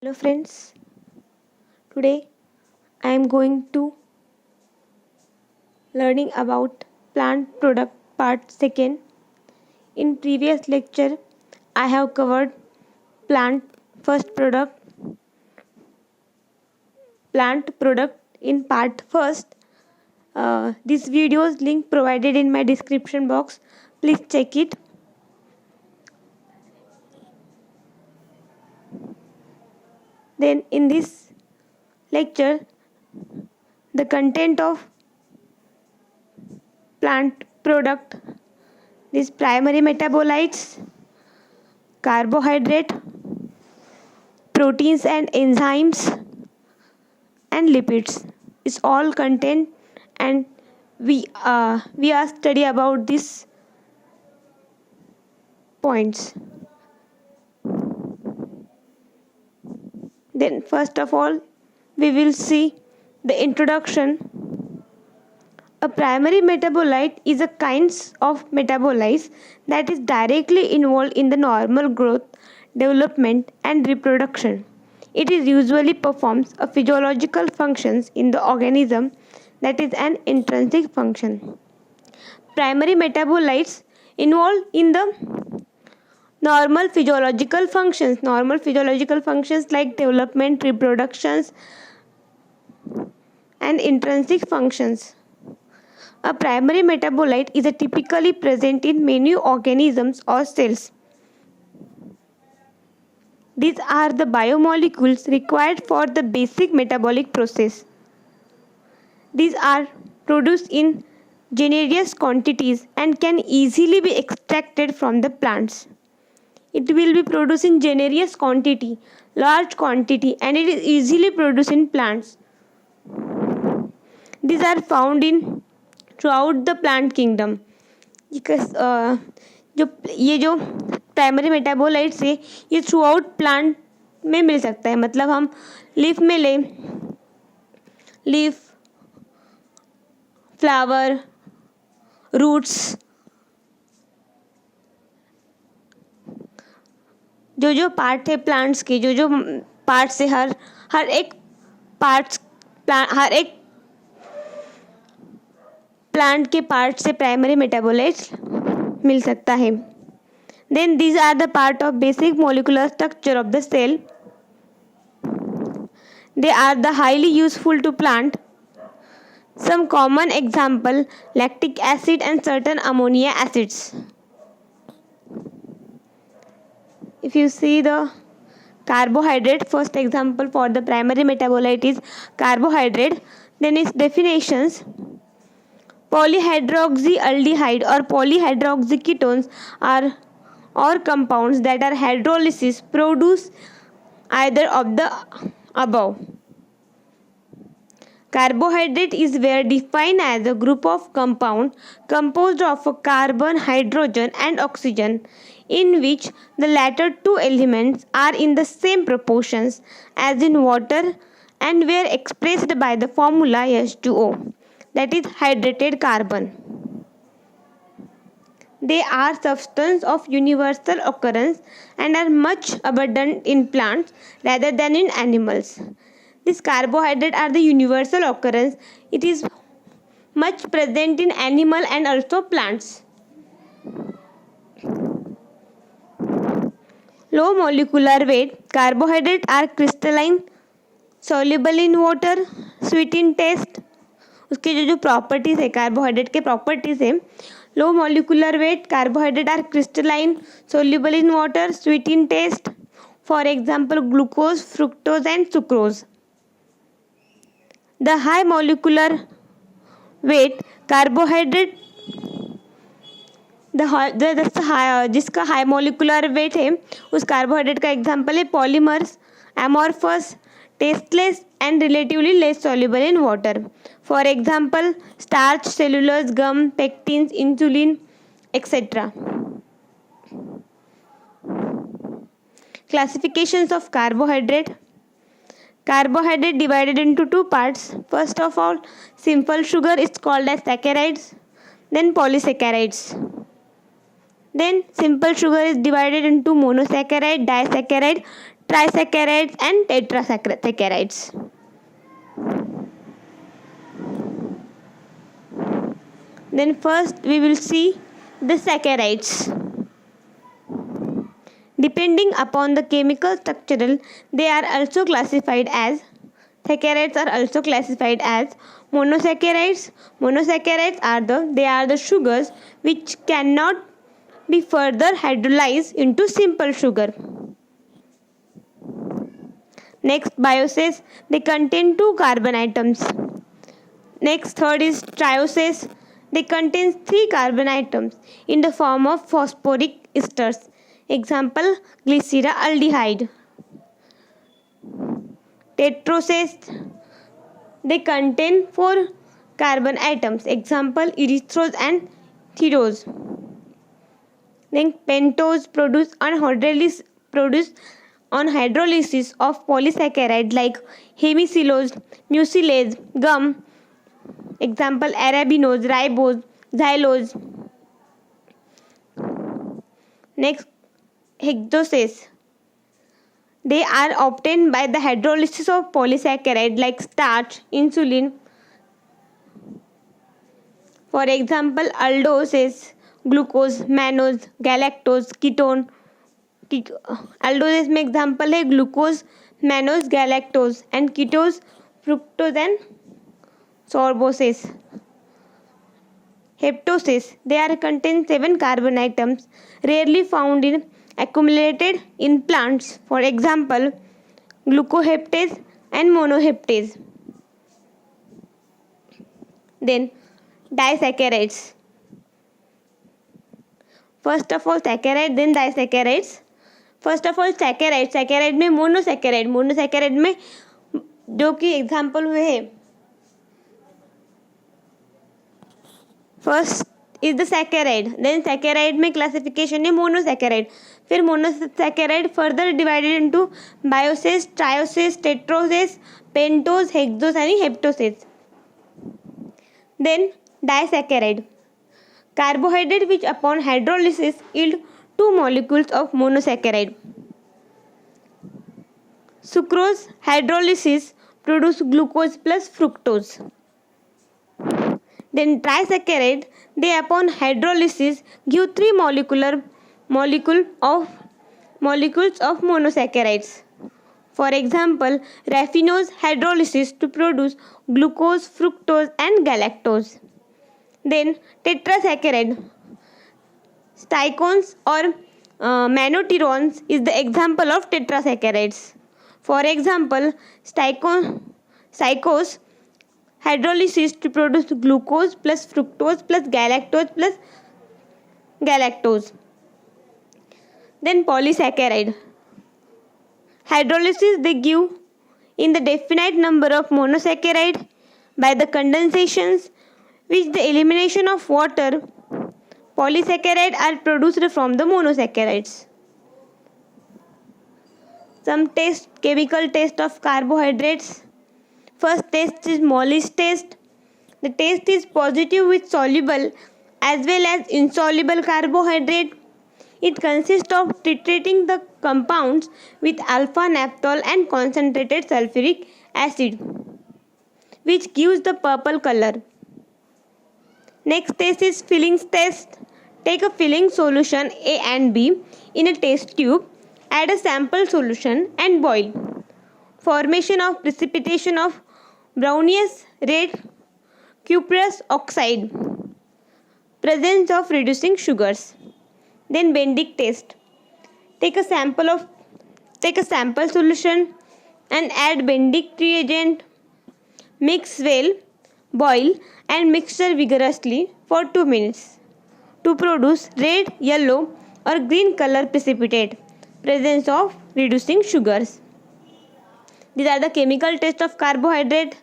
Hello friends, today I am going to learning about plant product part 2nd. In previous lecture I have covered plant first product plant product in part first. This video's link provided in my description box. Please check it. Then in this lecture the content of plant product, these primary metabolites, carbohydrate, proteins and enzymes and lipids is all content, and we are study about these points. Then first of all we will see the introduction. A primary metabolite is a kind of metabolites that is directly involved in the normal growth, development and reproduction. It is usually performs a physiological functions in the organism, that is an intrinsic function. Primary metabolites involved in the normal physiological functions like development, reproductions and intrinsic functions. A primary metabolite is typically present in many organisms or cells. These are the biomolecules required for the basic metabolic process. These are produced in generous quantities and can easily be extracted from the plants. It will be produced in generous quantity, large quantity, and it is easily produced in plants. These are found in throughout the plant kingdom. जो primary metabolites है ये through out plant में मिल सकता है. मतलब हम leaf में लें, लीफ, फ्लावर, रूट्स, जो पार्ट है प्लांट्स के, जो पार्ट्स है हर एक प्लांट के पार्ट से प्राइमरी मेटाबोलाइट्स मिल सकता है. Then these are the part of basic molecular structure of the cell. They are the highly useful to plant. Some common example lactic acid and certain ammonia acids. If you see the carbohydrate, first example for the primary metabolite is carbohydrate. Then its definitions: polyhydroxyaldehyde or polyhydroxyketones are compounds that are hydrolysis produce either of the above. Carbohydrate is where defined as a group of compound composed of carbon, hydrogen and oxygen, in which the latter two elements are in the same proportions as in water and were expressed by the formula H2O, that is hydrated carbon. They are substances of universal occurrence and are much abundant in plants rather than in animals. These carbohydrates are the universal occurrence. It is much present in animal and also plants. Low molecular weight carbohydrates are crystalline, soluble in water, sweet in taste. उसके जो properties है carbohydrate के properties है. Low molecular weight carbohydrate are crystalline, soluble in water, sweet in taste. For example glucose, fructose and sucrose. The high molecular weight carbohydrate जिसका high molecular weight है उस carbohydrate का example है polymers, amorphous, tasteless and relatively less soluble in water. For example, starch, cellulose, gum, pectins, insulin, etc. Classifications of carbohydrate. Carbohydrate divided into two parts. First of all, simple sugar is called as saccharides, then polysaccharides. Then simple sugar is divided into monosaccharide, disaccharide, trisaccharides and tetrasaccharides. Then first we will see the saccharides. Depending upon the chemical structural, they are also classified as saccharides are also classified as monosaccharides. Monosaccharides are the sugars which cannot be further hydrolyzed into simple sugar. Next, bioses, they contain 2 carbon atoms. Next, third is trioses, they contain 3 carbon atoms in the form of phosphoric esters. Example, glyceraldehyde. Tetroses, they contain 4 carbon atoms. Example, erythrose and thyrose. Then pentose produce on hydrolysis of polysaccharide like hemicellulose, mucilase, gum. Example, arabinose, ribose, xylose. Next, hexoses. They are obtained by the hydrolysis of polysaccharide like starch, insulin. For example, aldoses, glucose, mannose, galactose, ketone. Aldoses में example है glucose, mannose, galactose and ketose, fructose and sorboses. Heptoses, they are contain 7 carbon atoms, rarely found in accumulated in plants. For example, glucoheptase and monoheptase. Then disaccharides. First of all saccharide, then disaccharides. First of all saccharide में monosaccharide में जो कि example हुए हैं, first is the saccharide, then saccharide में classification है monosaccharide. फिर monosaccharide further divided into bioses, trioses, tetroses, pentose, hexose and heptoses. Then disaccharide, carbohydrate which upon hydrolysis yield 2 molecules of monosaccharide. Sucrose hydrolysis produce glucose plus fructose. Then trisaccharide, they upon hydrolysis give 3 molecules of monosaccharides. For example, raffinose hydrolysis to produce glucose, fructose and galactose. Then tetrasaccharide, sticones or manoterones is the example of tetrasaccharides. For example, sticose hydrolysis to produce glucose plus fructose plus galactose. Then polysaccharide, hydrolysis they give in the definite number of monosaccharide by the condensations with the elimination of water. Polysaccharide are produced from the monosaccharides. Some chemical test of carbohydrates. First test is Mollis test. The test is positive with soluble as well as insoluble carbohydrate. It consists of titrating the compounds with alpha naphthol and concentrated sulfuric acid, which gives the purple color. Next test is fillings test. Take a filling solution A and B in a test tube, add a sample solution and boil. Formation of precipitation of brownish red cuprous oxide. Presence of reducing sugars. Then Bendick test. Take a sample solution and add Bendick reagent. Mix well, boil and mixture vigorously for 2 minutes to produce red, yellow or green color precipitate. Presence of reducing sugars. These are the chemical test of carbohydrate.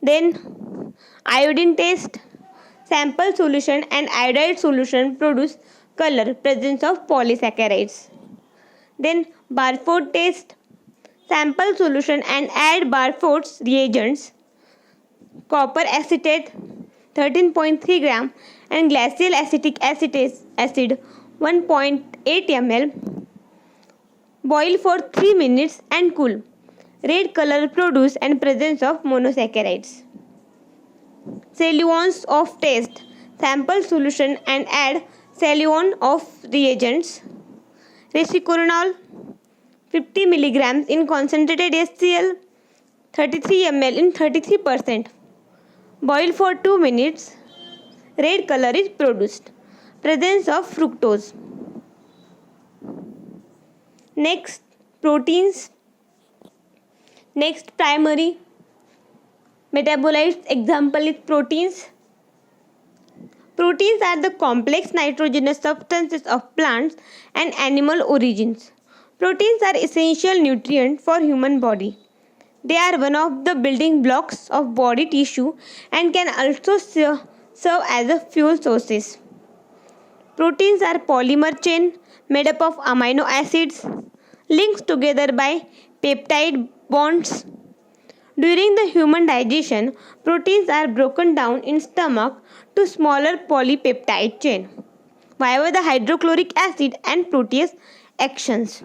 Then iodine test. Sample solution and iodide solution produce color. Presence of polysaccharides. Then Barford test. Sample solution and add Barford's reagents. Copper acetate 13.3 gram and glacial acetic acid 1.8 ml. Boil for 3 minutes and cool. Red color produce and presence of monosaccharides. Solutions of taste. Sample solution and add solution of reagents. Resicoronol 50 mg in concentrated HCl, 33 ml in 33%. Boil for 2 minutes. Red color is produced. Presence of fructose. Next, proteins. Next, primary metabolites. Example is proteins. Proteins are the complex nitrogenous substances of plants and animal origins. Proteins are essential nutrient for human body. They are one of the building blocks of body tissue and can also serve as a fuel sources. Proteins are polymer chain made up of amino acids linked together by peptide bonds. During the human digestion, proteins are broken down in stomach to smaller polypeptide chain via the hydrochloric acid and protease actions.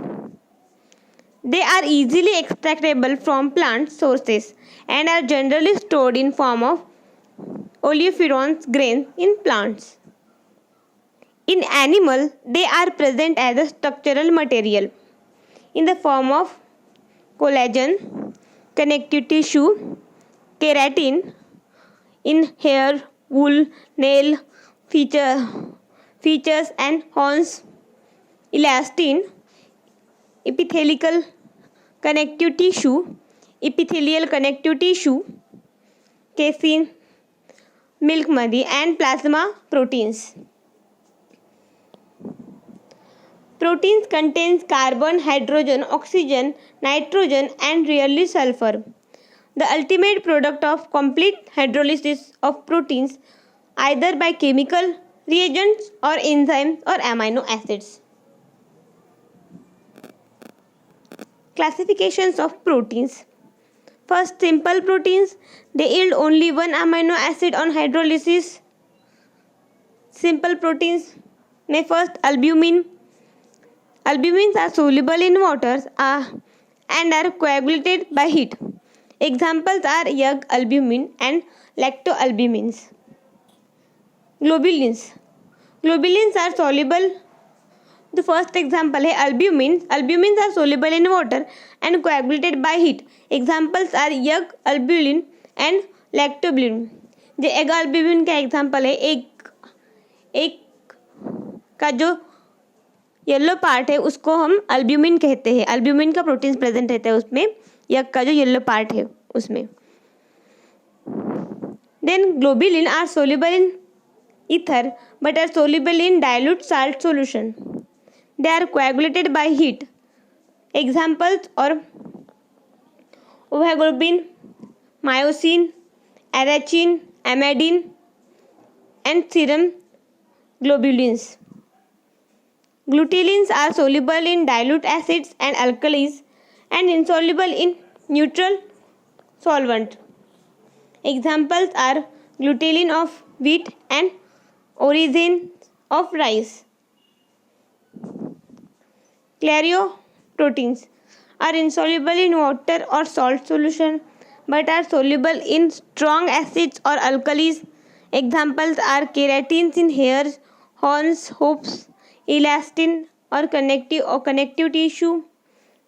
They are easily extractable from plant sources and are generally stored in form of oleoferous grains in plants. In animal, they are present as a structural material in the form of collagen, connective tissue, keratin in hair, wool, nail, features and horns, elastin, epithelial connective tissue, casein, milk muddy and plasma proteins. Proteins contains carbon, hydrogen, oxygen, nitrogen and rarely sulfur. The ultimate product of complete hydrolysis of proteins either by chemical reagents or enzymes or amino acids. Classifications of proteins. First, simple proteins. They yield only one amino acid on hydrolysis. Simple proteins may first albumin. Albumins are soluble in water and are coagulated by heat. Examples are egg albumin and lactoalbumins. Globulins. Globulins are soluble. The first example is albumins. Albumins are soluble in water and coagulated by heat. Examples are egg albulin and lactoalbumin. जो egg albumin का example है एक का जो yellow part है उसको हम albumin कहते हैं. अल्ब्यूमिन का प्रोटीन प्रेजेंट रहता है उसमें. यग का जो येलो पार्ट है उसमें. Then globulin are soluble in ether but are soluble in dilute salt solution. They are coagulated by heat. Examples और ovoglobulin, myosin, arachin, amandin and serum globulins. Glutealins are soluble in dilute acids and alkalis and insoluble in neutral solvent. Examples are glutealin of wheat and origin of rice. Clarioproteins are insoluble in water or salt solution but are soluble in strong acids or alkalis. Examples are keratins in hairs, horns, hooves, elastin or connective tissue,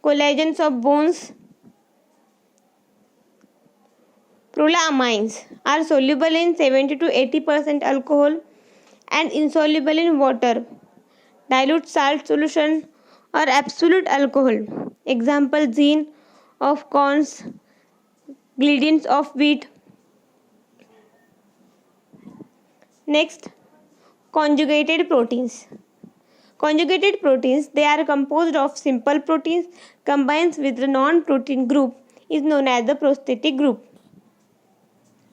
collagens of bones. Prolamines are soluble in 70 to 80% alcohol and insoluble in water, dilute salt solution or absolute alcohol. Example zein of corns, gliadins of wheat. Next, conjugated proteins. Conjugated proteins, they are composed of simple proteins combined with the non-protein group is known as the prosthetic group.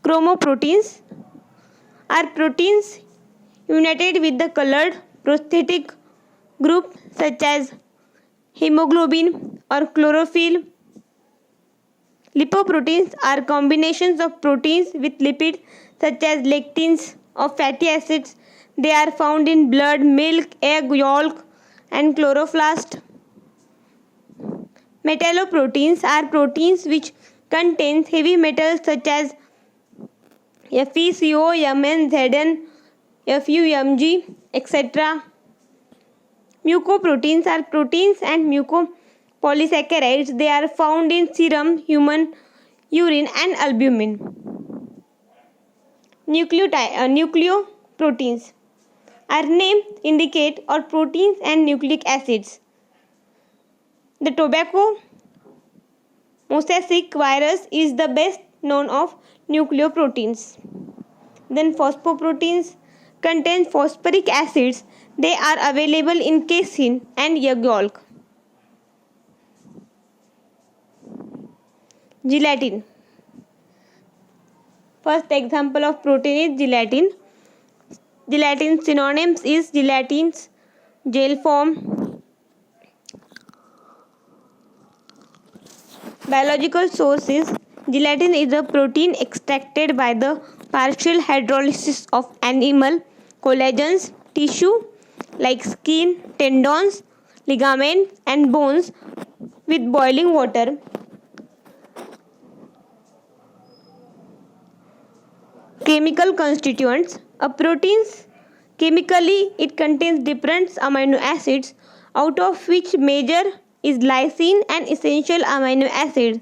Chromoproteins are proteins united with the colored prosthetic group such as hemoglobin or chlorophyll. Lipoproteins are combinations of proteins with lipids such as lectins or fatty acids. They are found in blood, milk, egg yolk and chloroplast. Metalloproteins are proteins which contain heavy metals such as Fe, CO, Mn, Zn, Fu, Mg, etc. Mucoproteins are proteins and mucopolysaccharides. They are found in serum, human urine, and albumin. Nucleoproteins are named indicate or proteins and nucleic acids. The tobacco mosaic virus is the best known of nucleoproteins. Then phosphoproteins contain phosphoric acids. They are available in casein and egg yolk. Gelatin. First example of protein is gelatin. Gelatin synonyms is gelatins, gel form. Biological sources. Gelatin is a protein extracted by the partial hydrolysis of animal collagens tissue like skin, tendons, ligaments, and bones with boiling water. Chemical constituents. A protein chemically it contains different amino acids, out of which major is lysine, an essential amino acid,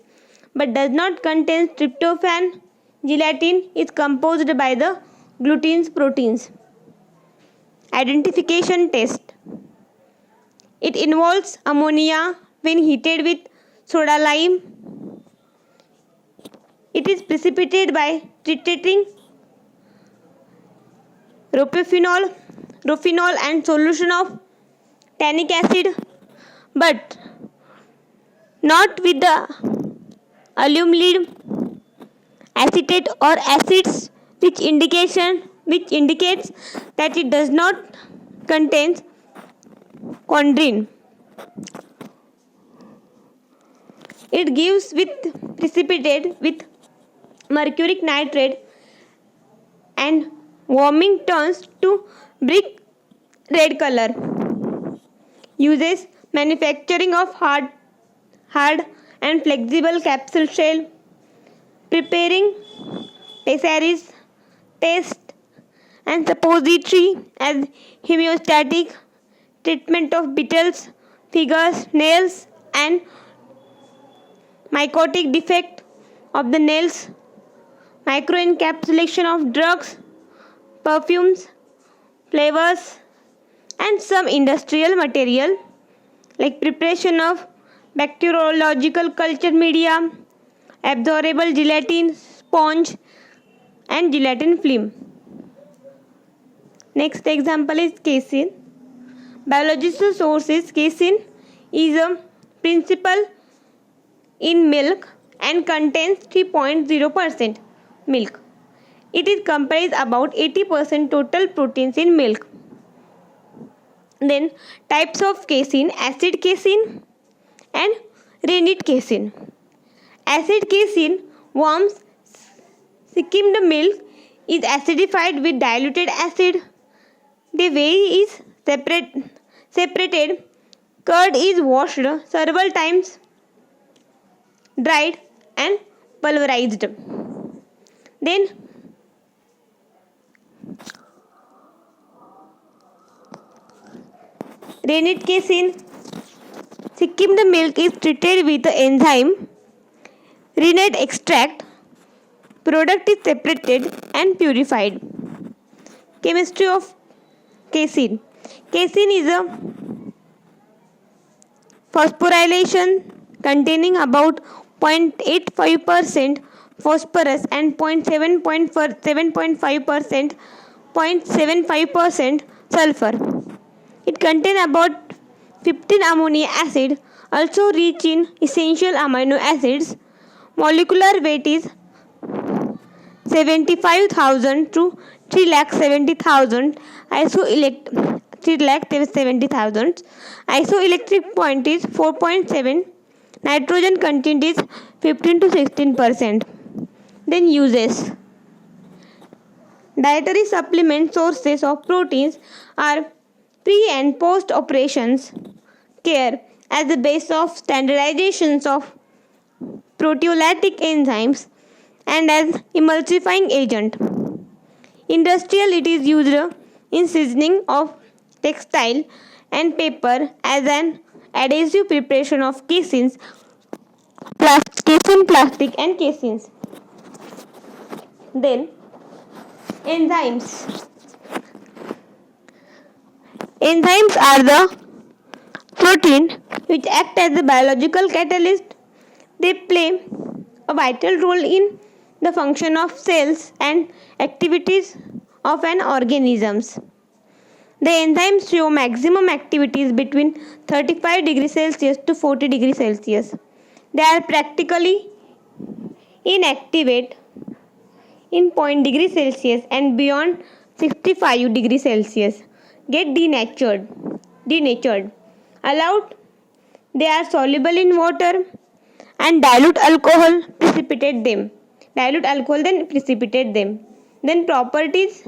but does not contain tryptophan. Gelatin is composed by the gluteins proteins. Identification test. It involves ammonia when heated with soda lime. It is precipitated by titrating rofinol and solution of tannic acid, but not with the aluminide acetate or acids, which indicates that it does not contain chondrin. It gives with precipitate with mercuric nitrate, and warming turns to brick red color. Uses manufacturing of hard and flexible capsule shell, preparing pessaries, test and suppository as homeostatic, treatment of beetles, fingers, nails, and mycotic defect of the nails, microencapsulation of drugs, perfumes, flavors, and some industrial material like preparation of bacteriological culture media, absorbable gelatin, sponge, and gelatin film. Next example is casein. Biological sources. Casein is a principle in milk and contains 3.0% milk. It is comprised about 80% total proteins in milk. Then types of casein: acid casein and rennet casein. Acid casein warms skimmed milk is acidified with diluted acid. The whey is separated. Curd is washed several times, dried and pulverized. Then rennet casein. Skimmed milk is treated with the enzyme rennet extract. Product is separated and purified. Chemistry of casein. Casein is a phosphorylation containing about 0.85% phosphorus and 0.75% sulfur. It contains about 15 amino acid, also rich in essential amino acids. Molecular weight is 75,000 to 3,70,000. 3,70,000. Isoelectric point is 4.7. Nitrogen content is 15 to 16%. Then uses. Dietary supplement sources of proteins are pre and post operations care. as the base of standardizations of proteolytic enzymes and as emulsifying agent. Industrial, it is used in seasoning of textile and paper as an adhesive preparation of casings, casing plastic and casings. Then enzymes. Enzymes are the protein which act as a biological catalyst. They play a vital role in the function of cells and activities of an organisms. The enzymes show maximum activities between 35 degrees Celsius to 40 degrees Celsius. They are practically inactivate in 0 degrees Celsius and beyond 65 degrees Celsius get denatured. Allowed, they are soluble in water and dilute alcohol then precipitate them. Then properties,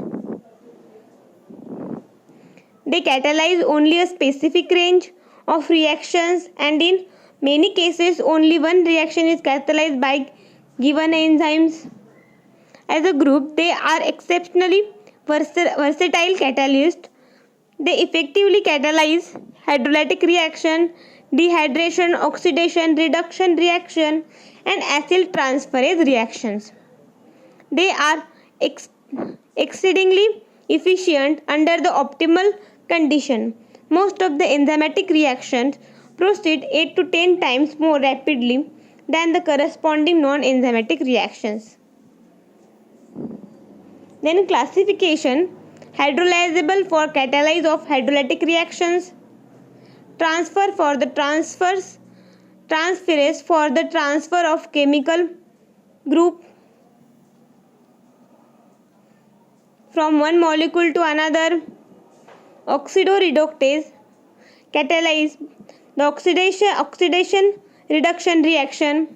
they catalyze only a specific range of reactions, and in many cases only one reaction is catalyzed by given enzymes. As a group, they are exceptionally versatile catalysts. They effectively catalyze hydrolytic reaction, dehydration, oxidation, reduction reaction, and acyl transferase reactions. They are exceedingly efficient under the optimal condition. Most of the enzymatic reactions proceed 8 to 10 times more rapidly than the corresponding non-enzymatic reactions. Then classification: hydrolyzable for catalysis of hydrolytic reactions, transferase for the transfer of chemical group from one molecule to another, oxidoreductase catalyze the oxidation reduction reaction,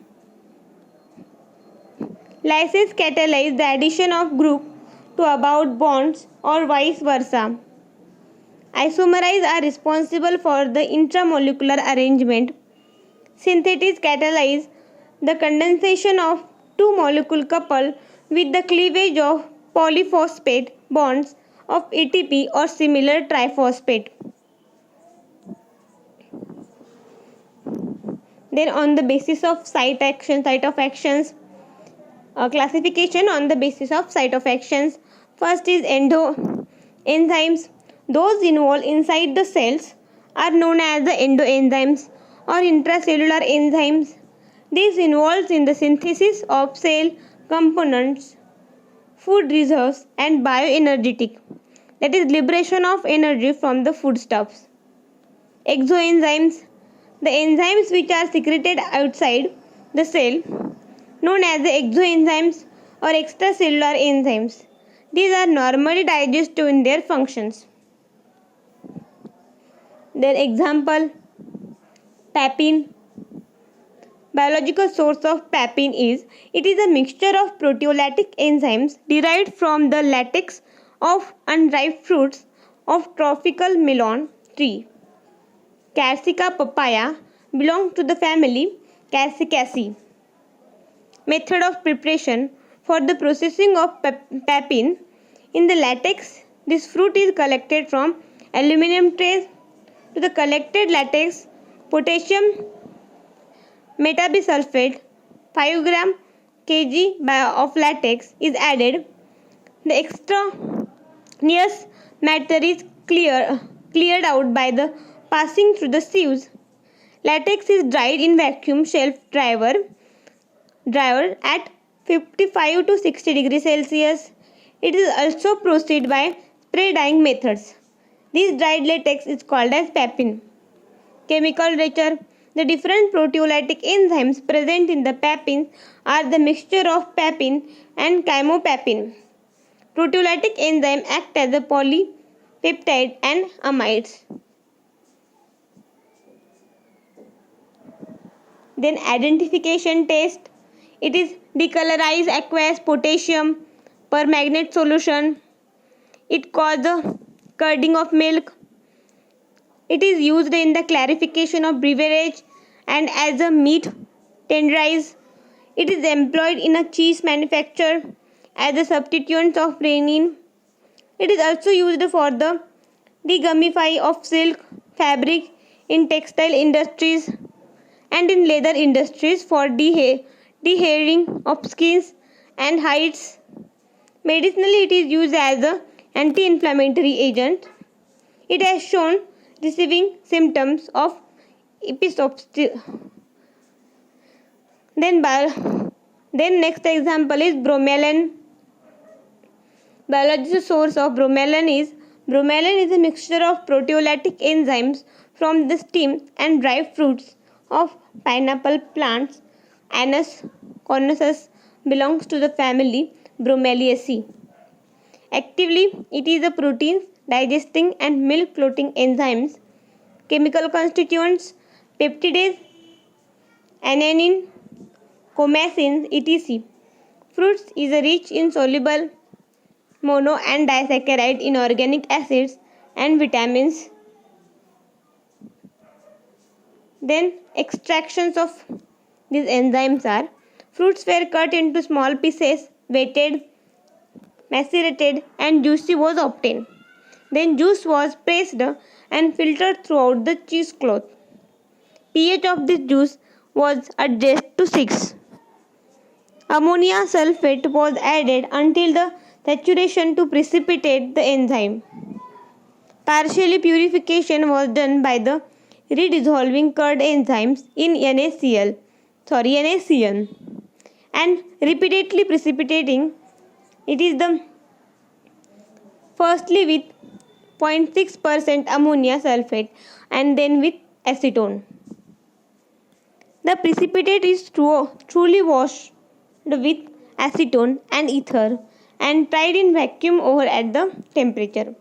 lysis catalyze the addition of group to about bonds or vice versa. Isomerizes are responsible for the intramolecular arrangement. Synthesis catalyze the condensation of two molecule couple with the cleavage of polyphosphate bonds of ATP or similar triphosphate. Then on the basis of site of actions, classification on the basis of site of actions. First is enzymes. Those involved inside the cells are known as the endoenzymes or intracellular enzymes. This involves in the synthesis of cell components, food reserves, and bioenergetic, that is liberation of energy from the foodstuffs. Exoenzymes, the enzymes which are secreted outside the cell, known as the exoenzymes or extracellular enzymes. These are normally digestive in their functions. Their example: papain. Biological source of papain is it is a mixture of proteolytic enzymes derived from the latex of unripe fruits of tropical melon tree. Quercia papaya belongs to the family Cassicaceae. Method of preparation: for the processing of papain in the latex, this fruit is collected from aluminum trays. To the collected latex, potassium metabisulfate 5 gram kg of latex is added. The extraneous matter is cleared out by the passing through the sieves. Latex is dried in vacuum shelf dryer at 55 to 60 degrees Celsius. It is also proceeded by spray drying methods. This dried latex is called as papain. Chemical nature: the different proteolytic enzymes present in the papain are the mixture of papain and chymopapin. Proteolytic enzymes act as a polypeptide and amides. Then identification test: it is decolorized aqueous potassium permanganate solution. It causes the curding of milk. It is used in the clarification of beverage and as a meat tenderize. It is employed in a cheese manufacture as a substituent of renin. It is also used for the degumify of silk fabric in textile industries and in leather industries for dehairing of skins and hides. Medicinally, it is used as an anti-inflammatory agent. It has shown receiving symptoms of epilepsy. Then, then next example is bromelain. Biological source of bromelain is a mixture of proteolytic enzymes from the stem and dry fruits of pineapple plants. Anus conus belongs to the family Bromeliaceae. Actively, it is a proteins digesting and milk clotting enzymes. Chemical constituents peptidase, alanine, comacins, etc. Fruits is rich in soluble mono and disaccharide inorganic acids and vitamins. Then extractions of these enzymes are fruits were cut into small pieces, wetted, macerated and juicy was obtained. Then juice was pressed and filtered throughout the cheesecloth. pH of this juice was adjusted to 6. Ammonia sulfate was added until the saturation to precipitate the enzyme. Partially purification was done by the redissolving curd enzymes in NaCl and repeatedly precipitating it is the firstly with 0.6% ammonia sulfate and then with acetone. The precipitate is truly washed with acetone and ether and tried in vacuum over at the temperature.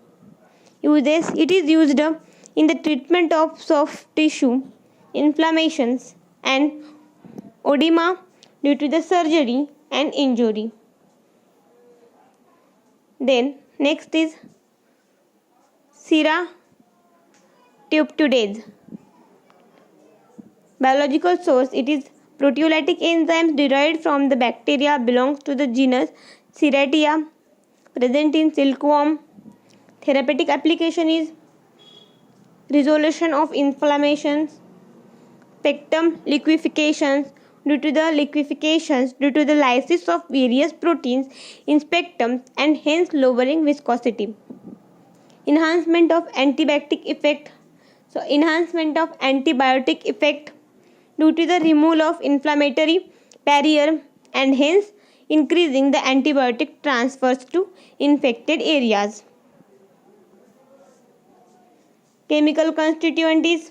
Uses it is used in the treatment of soft tissue inflammations and edema due to the surgery and injury. Then next is ceratopeptidase. Biological source it is proteolytic enzymes derived from the bacteria belongs to the genus Ceratia present in silkworm. Therapeutic application is resolution of inflammations, spectrum liquefaction due to the lysis of various proteins in spectrum and hence lowering viscosity. Enhancement of antibiotic effect. Enhancement of antibiotic effect due to the removal of inflammatory barrier and hence increasing the antibiotic transfers to infected areas. Chemical constituent is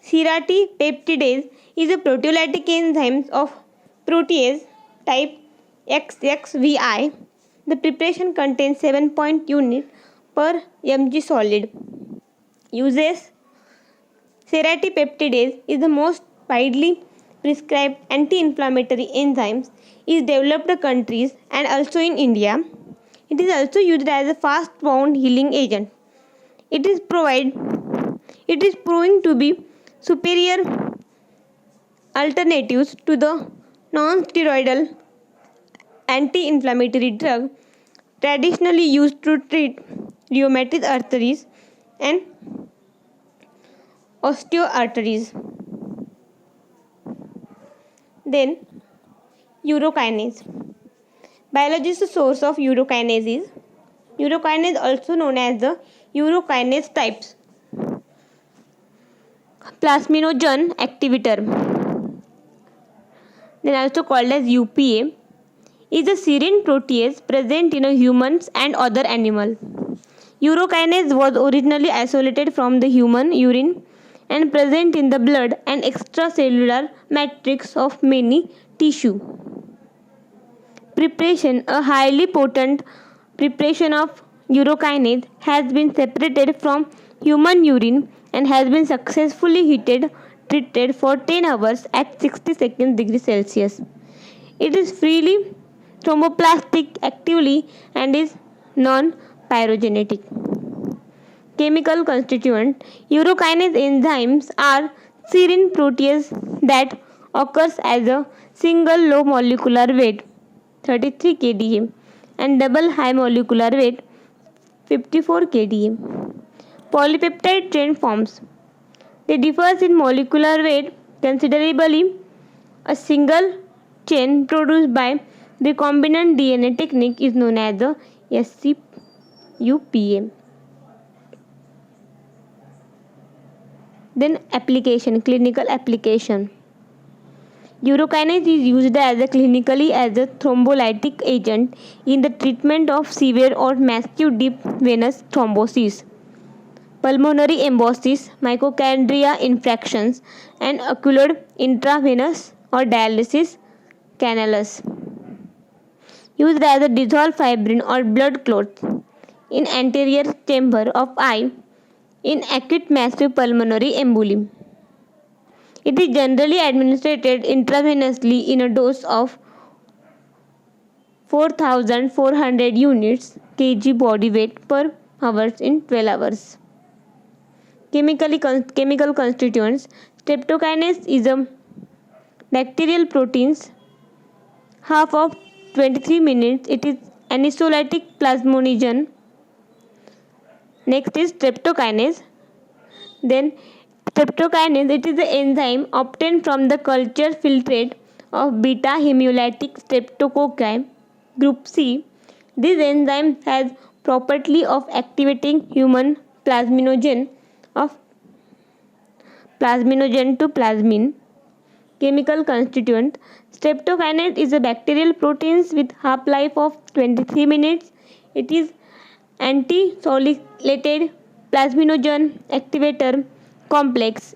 ceratopeptidase is a proteolytic enzyme of protease type XXVI. The preparation contains 7 unit per mg solid. Uses ceratopeptidase is the most widely prescribed anti-inflammatory enzymes is developed countries and also in India. It is also used as a fast wound healing agent. It is proving to be superior alternatives to the non-steroidal anti-inflammatory drug traditionally used to treat rheumatoid arthritis and osteoarthritis. Then urokinase. Biological source of urokinase is also known as the urokinase types. Plasminogen activator, then also called as UPA, is a serine protease present in humans and other animals. Urokinase was originally isolated from the human urine and present in the blood and extracellular matrix of many tissue. Preparation. A highly potent preparation of urokinase has been separated from human urine and has been successfully treated for 10 hours at 60 degrees Celsius. It is freely thromboplastic actively and is non-pyrogenetic. Chemical constituent. Urokinase enzymes are serine protease that occurs as a single low molecular weight 33 kDa and double high molecular weight 54 kDa. Polypeptide chain forms. They differ in molecular weight considerably. A single chain produced by recombinant DNA technique is known as the SCUPA. Then application, clinical application. Urokinase is used as a clinically as a thrombolytic agent in the treatment of severe or massive deep venous thrombosis, pulmonary embosis, mitochondria infractions, and occluded intravenous or dialysis canals. Used as a dissolved fibrin or blood clots in anterior chamber of eye in acute massive pulmonary embolism. It is generally administered intravenously in a dose of 4,400 units kg body weight per hour in 12 hours. Chemical constituents. Streptokinase is a bacterial protein. Half of 23 minutes. It is anisolytic plasminogen. Next is streptokinase. Then streptokinase, it is the enzyme obtained from the culture filtrate of beta hemolytic streptococci group C. This enzyme has property of activating human plasminogen to plasmin. Chemical constituent. Streptokinase is a bacterial protein with half-life of 23 minutes. It is anti-solidated plasminogen activator complex,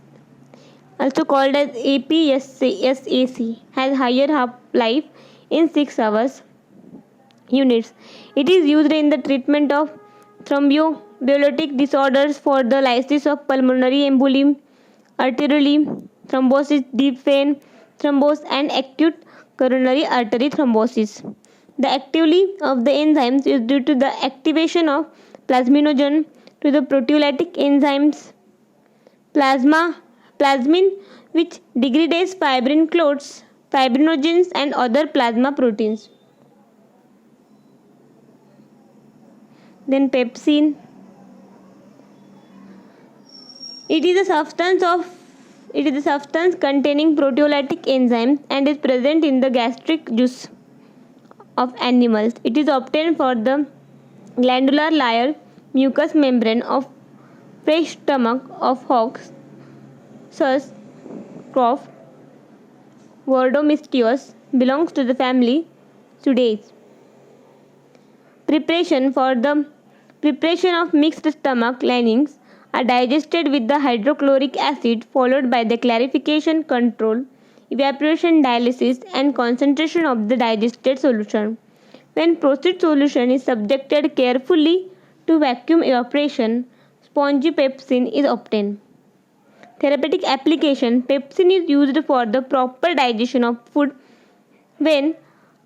also called as APSAC, has higher half-life in 6 hours units. It is used in the treatment of thromboembolic disorders for the lysis of pulmonary embolism, arterial thrombosis, deep vein thrombosis, and acute coronary artery thrombosis. The activity of the enzymes is due to the activation of plasminogen to the proteolytic enzymes plasmin, which degrades fibrin clots, fibrinogens, and other plasma proteins. Then pepsin. It is a substance containing proteolytic enzymes and is present in the gastric juice of animals. It is obtained from the glandular layer mucous membrane of fresh stomach of hogs, sus, croft, Wordomystios, belongs to the family Suidae. Preparation. For the preparation of mixed stomach linings are digested with the hydrochloric acid followed by the clarification, control, evaporation, dialysis, and concentration of the digested solution. When processed solution is subjected carefully to vacuum evaporation, spongy pepsin is obtained. Therapeutic application. Pepsin is used for the proper digestion of food. When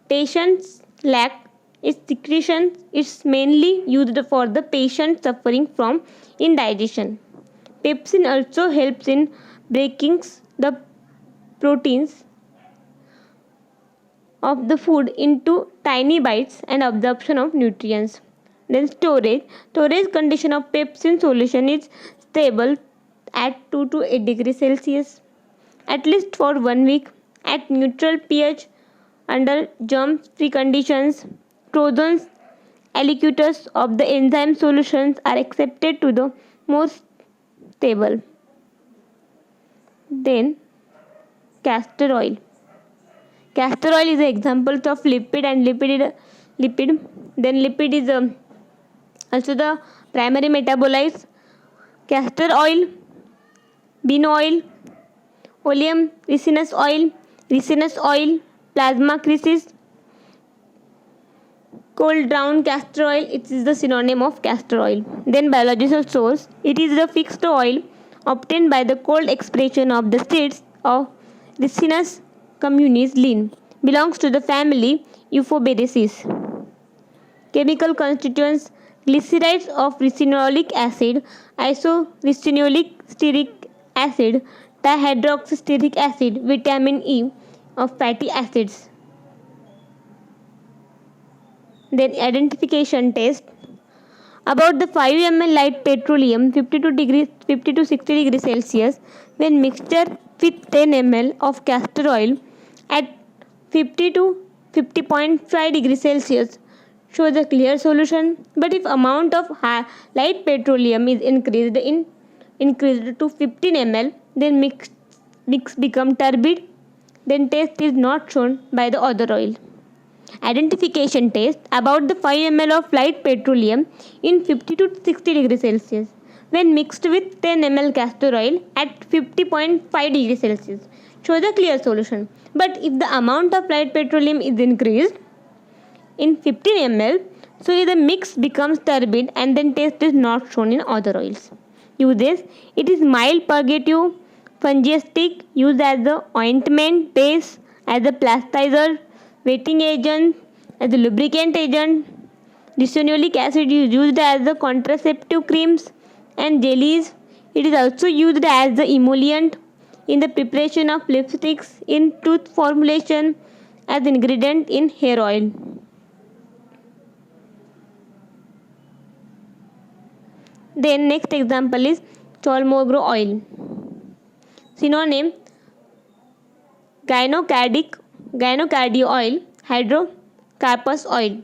patients lack its secretion, it's mainly used for the patient suffering from indigestion. Pepsin also helps in breaking the proteins of the food into tiny bites and absorption of nutrients. Then storage. Storage condition of pepsin solution is stable at 2 to 8 degrees Celsius at least for 1 week at neutral pH under germ-free conditions. Trojans aliquots of the enzyme solutions are accepted to the most stable. Then castor oil. Castor oil is an example of lipid and lipid. Then lipid is also the primary metabolites. Castor oil, bean oil, oleum resinous oil, plasma crisis, cold ground castor oil. It is the synonym of castor oil. Then biological source. It is the fixed oil obtained by the cold expression of the seeds of Ricinus communis lin. Belongs to the family Euphorbiaceae. Chemical constituents. glycerides of ricinoleic acid, isorecinoleic stearic acid, dihydroxystearic acid, vitamin E of fatty acids. Then identification test. About the 5 ml light petroleum 50 to 60 degrees Celsius when mixture with 10 ml of castor oil at 50 to 50.5 degrees Celsius shows a clear solution. But if amount of light petroleum is increased to 15 ml, then mix become turbid. Then test is not shown by the other oil. Identification test. About the 5 ml of light petroleum in 50 to 60 degrees Celsius when mixed with 10 ml castor oil at 50.5 degrees Celsius shows a clear solution. But if the amount of light petroleum is increased in 15 ml, so the mix becomes turbid and then taste is not shown in other oils. Uses. It is mild purgative, fungistic, used as the ointment base, as a plasticizer, wetting agent, as a lubricant agent. Ricinoleic acid is used as the contraceptive creams and jellies. It is also used as the emollient in the preparation of lipsticks, in tooth formulation, as ingredient in hair oil. Then next example is Cholmogro oil. Synonym: gynocardia oil, hydrocarpus oil.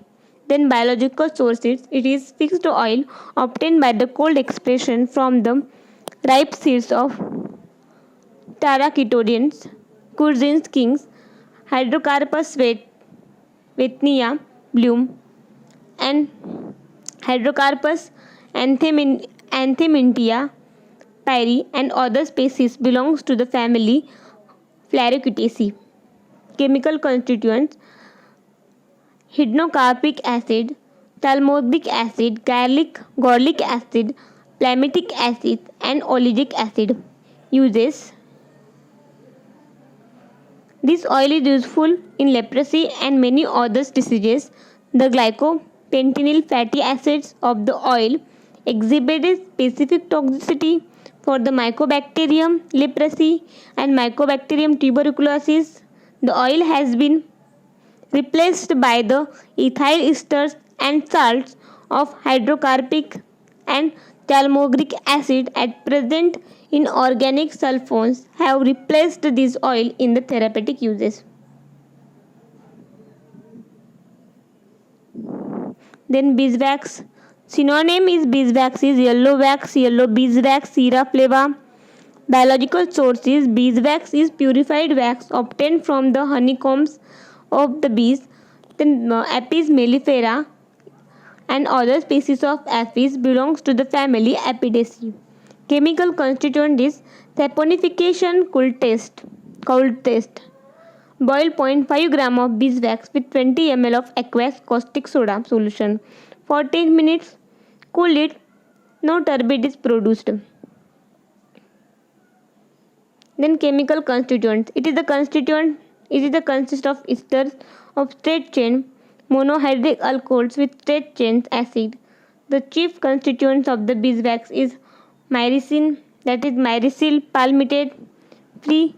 Then biological sources. It is fixed oil obtained by the cold expression from the ripe seeds of Tarachitorians, Curzins kings, Hydrocarpus vetnia bloom, and Hydrocarpus anthemintia pari and other species belongs to the family Phlareocutaceae. Chemical constituents: hydrocarpic acid, thalmodic acid, garlic acid, palmitic acid, and oleic acid. Uses. This oil is useful in leprosy and many other diseases. The glycopentanyl fatty acids of the oil exhibit a specific toxicity for the Mycobacterium leprosy and Mycobacterium tuberculosis. The oil has been replaced by the ethyl esters and salts of hydrocarpic and thalmogric acid. At present, inorganic sulfones have replaced this oil in the therapeutic uses. Then beeswax. Synonym is beeswax is yellow wax, yellow beeswax, Sera flava. Biological sources. Beeswax is purified wax obtained from the honeycombs of the bees. Then Apis mellifera and other species of aphids belongs to the family Apidaceae. Chemical constituent is saponification. Cold test. Boil 0.5 gram of beeswax with 20 ml of aqueous caustic soda solution for 10 minutes. Cool it. No turbid is produced. Then chemical constituents. It is the consist of esters of straight chain monohydric alcohols with straight chain acid. The chief constituents of the beeswax is myrcene, that is myricyl palmitate, free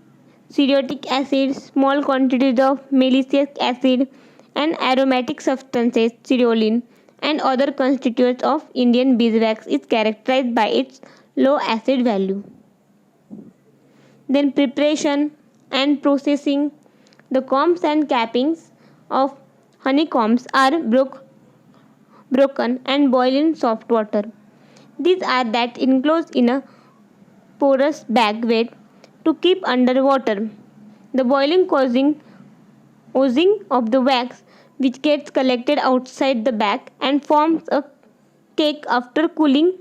cereotic acid, small quantities of malic acid, and aromatic substances cereulin and other constituents of Indian beeswax is characterized by its low acid value. Then preparation and processing. The combs and cappings of honeycombs are broken and boiled in soft water. These are that enclosed in a porous bag weight to keep under water. The boiling causing oozing of the wax which gets collected outside the bag and forms a cake after cooling.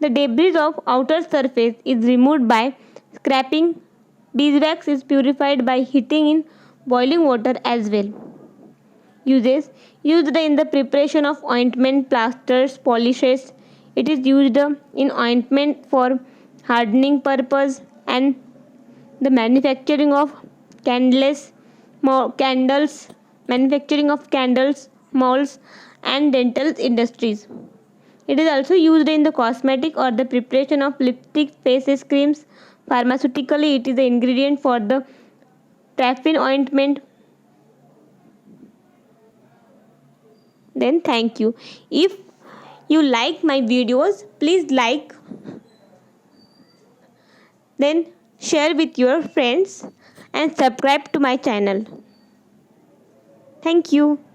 The debris of outer surface is removed by scraping. Beeswax is purified by heating in boiling water as well. Uses. Used in the preparation of ointment, plasters, polishes. It is used in ointment for hardening purpose and the manufacturing of candles, molds, and dental industries. It is also used in the cosmetic or the preparation of lipstick, faces, creams. Pharmaceutically, it is the ingredient for the paraffin ointment. Then thank you. If you like my videos, please like, then share with your friends and subscribe to my channel. Thank you.